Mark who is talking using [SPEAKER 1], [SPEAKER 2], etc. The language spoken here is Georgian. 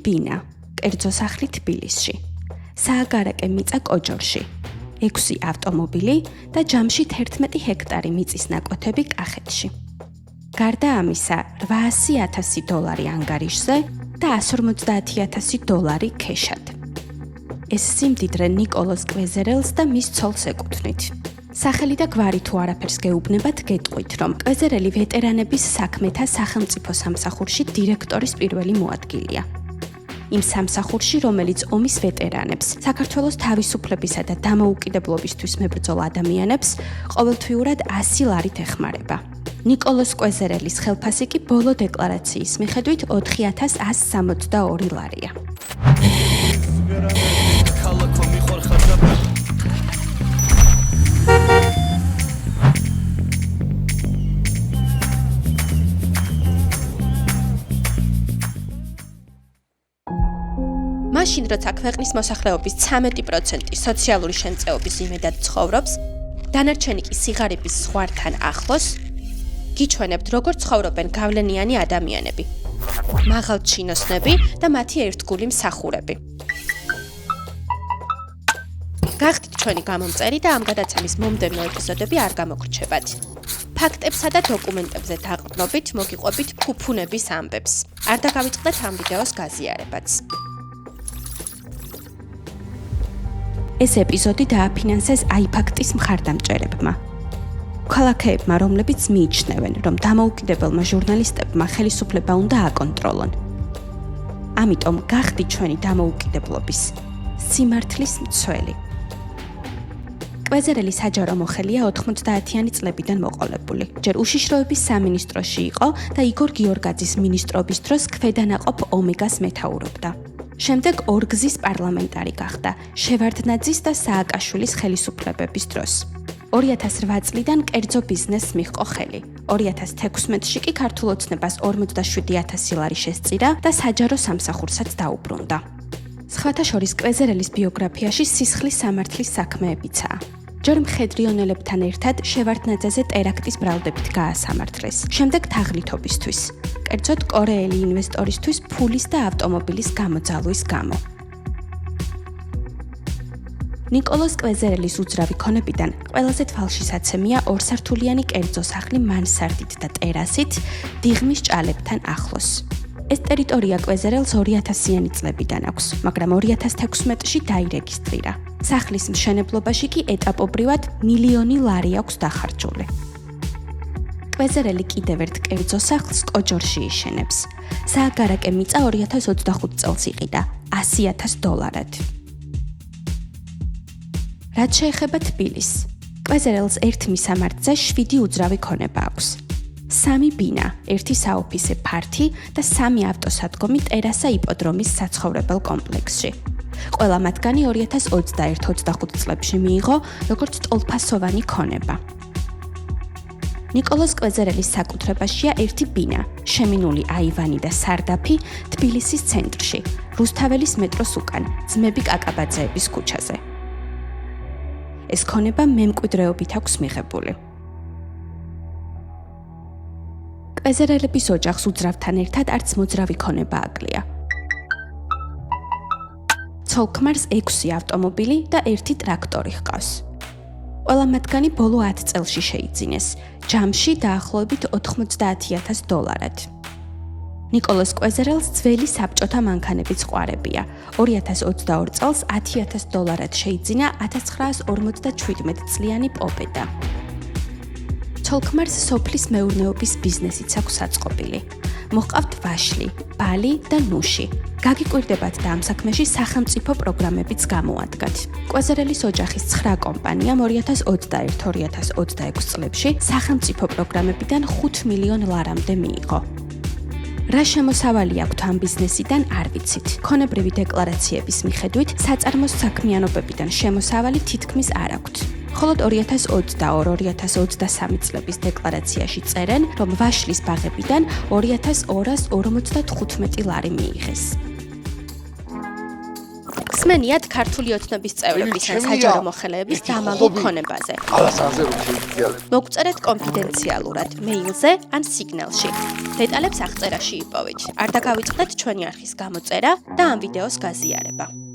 [SPEAKER 1] ბინა, კერძო სახლი თბილისში, სააგარაკე მიწა კოჯორში, 6 ავტომობილი და ჯამში 11 ჰექტარი მიწის ნაკვეთები კახეთში. გარდა ამისა, $800,000 ანგარიშზე და $150,000 ქეშად. ეს სიმდიდრე ნიკოლოზ კვეზერელს და მის ცოლს ეკუთვნით. სახელი და გვარი თუ არაფერს გეუბნებათ, გეტყვით, რომ კვეზერელი ვეტერანების საქმეთა სახელმწიფო სამსახურში დირექტორის პირველი მოადგილეა. იმ სამსახურში, რომელიც ომის ვეტერანებს, საქართველოს თავისუფლებისა და დამოუკიდებლობისთვის მებრძოლ ადამიანებს ყოველთვიურად $100 ეხმარება. ნიკოლოზ კვეზერელის ხელფასი კი ბოლო დეკლარაციის მიხედვით $4,162. მაშინ, როცა ქვეყნის მოსახლეობის 13% სოციალური შემწეობის იმედად ცხოვრობს, დანარჩენი კი სიღარიბის ზღვართან ახლოს, გიჩვენებთ, როგორ ცხოვრობენ გავლენიანი ადამიანები, მაღალჩინოსნები და მათი ერთგული მსახურები. გახდით ჩვენი გამომწერი და ამ გადაცემის მომდევნო ეპიზოდები არ გამოგრჩებათ. ფაქტებსა და დოკუმენტებზე დაყრდნობით მოგიყვებით ფუფუნების ამბებს. არ დაგავიწყდეთ ამ ვიდეოს გაზიარებაც. ეს ეპიზოდი დააფინანსეს აიფაქტის მხარდამჭერებმა. ქალაქეებმა, რომლებიც მიიჩნევენ, რომ დამოუკიდებელმა ჟურნალისტებმა ხელისუფლება უნდა აკონტროლონ. ამიტომ გახდით ჩვენი დამოუკიდებლობის სიმართლის მცველი. კვეზერელი საჯარო მოხელია 90-იანი წლებიდან მოყოლებული. ჯერ უშიშროების სამინისტროში იყო და იგორ გიორგაძის მინისტრობის დროს ქვედანაყოფ ომეგას მეთაურობდა. შემდეგ ორგზის პარლამენტარი გახდა შევარდნაძის და სააკაშვილის ხელისუფლებების დროს. 2008 წლიდან კერძო ბიზნესს მიჰყო ხელი. 2016-ში კი ქართულ ოცნებას $47,000 შესწირა და საჯარო სამსახურსაც დაუბრუნდა. სხვათა შორის კვეზერელის ბიოგრაფიაში სისხლის სამართლის საქმეებიცაა. ჯერ მხედრიონელებთან ერთად შევარდნაძეზე ტერაქტის ბრალდებით გაასამართლეს. შემდეგ თაღლითობისთვის. კერძოდ კორეელი ინვესტორისთვის ფულის და ავტომობილის გამოძალვის გამო. ნიკოლოზ კვეზერელის უძრავი ქონებიდან ყველაზე თვალშისაცემია ორსართულიანი კერძო სახლი მანსარდით და ტერასით დიღმის ჭალებთან ახლოს. ეს ტერიტორია კვეზერელს 2000-იანი წლებიდან აქვს, მაგრამ 2016-ში დაირეგისტრირა. სახლის მშენებლობაში კი ეტაპობრივად $1,000,000 აქვს დახარჯული. კვეზერელი კიდევ ერთ კერძო სახლს კოჯორში იშენებს. სააგარაკე მიწა 2025 წელს იყიდა $100,000. რაც შეეხება თბილისს, კვეზერელს ერთ მისამართზე 7 უძრავი ქონება აქვს. 3 ბინა, 1 საოფისე ფართი და 3 ავტოსადგომი ტერასა იპოდრომის საცხოვრებელ კომპლექსში. ყველა მათგანი 2021-25 წლებში მიიღო როგორც ტოლფასოვანი ქონება. ნიკოლოზ კვეზერელის საკუთრებაშია 1 ბინა, შემინული აივანი და სარდაფი თბილისის ცენტრში, რუსთაველის მეტროს უკან, ძმები კაკაბაძეების ქუჩაზე. ეს ქონება მემკვიდრეობით აქვს მიღებული. კვეზერელების ოჯახს უძრავთან ერთად არც მოძრავი ქონება აკლია. ცოლ-ქმარს 6 ავტომობილი და 1 ტრაქტორი ჰყავს. ყველა მათგანი ბოლო 10 წელში შეიძინეს, ჯამში დაახლოებით $90,000. ნიკოლოზ კვეზერელს ძველი საბჭოთა მანქანებიც ყვარებია. 2022 წელს $10,000 შეიძინა 1957 წლიანი პოპედა. ცოლ-ქმარს სოფლის მეურნეობის ბიზნესიც აქვს საწყობილი. მოჰყავთ ვაშლი, ბალი და ნუში. გაგიკვირდებათ და ამ საქმეში სახელმწიფო პროგრამებიც გამოადგათ. კვეზერელის ოჯახის 9 კომპანიამ 2021-2026 წლებში სახელმწიფო პროგრამებიდან $5,000,000-მდე მიიღო. რა შემოსავალი აქვთ ამ ბიზნესიდან არ ვიცით. ქონებრივი დეკლარაციების მიხედვით საწარმოს საქმიანობებიდან შემოსავალი თითქმის არ აქვთ. მხოლოდ 2022-2023 წლების დეკლარაციაში წერენ, რომ ვაშლის ბაღებიდან $2,255 მიიღეს. ხსმენიათ ქართული ოცნების წევრების ან საჯარო მოხელეების დამალულ ქონებაზე. მოგწერეთ კონფიდენციალურად, მეილზე ან სიგნალში. დეტალებს აღწერაში იპოვეთ. არ დაგავიწყდეთ ჩვენი არხის გამოწერა და ამ ვიდეოს გაზიარება.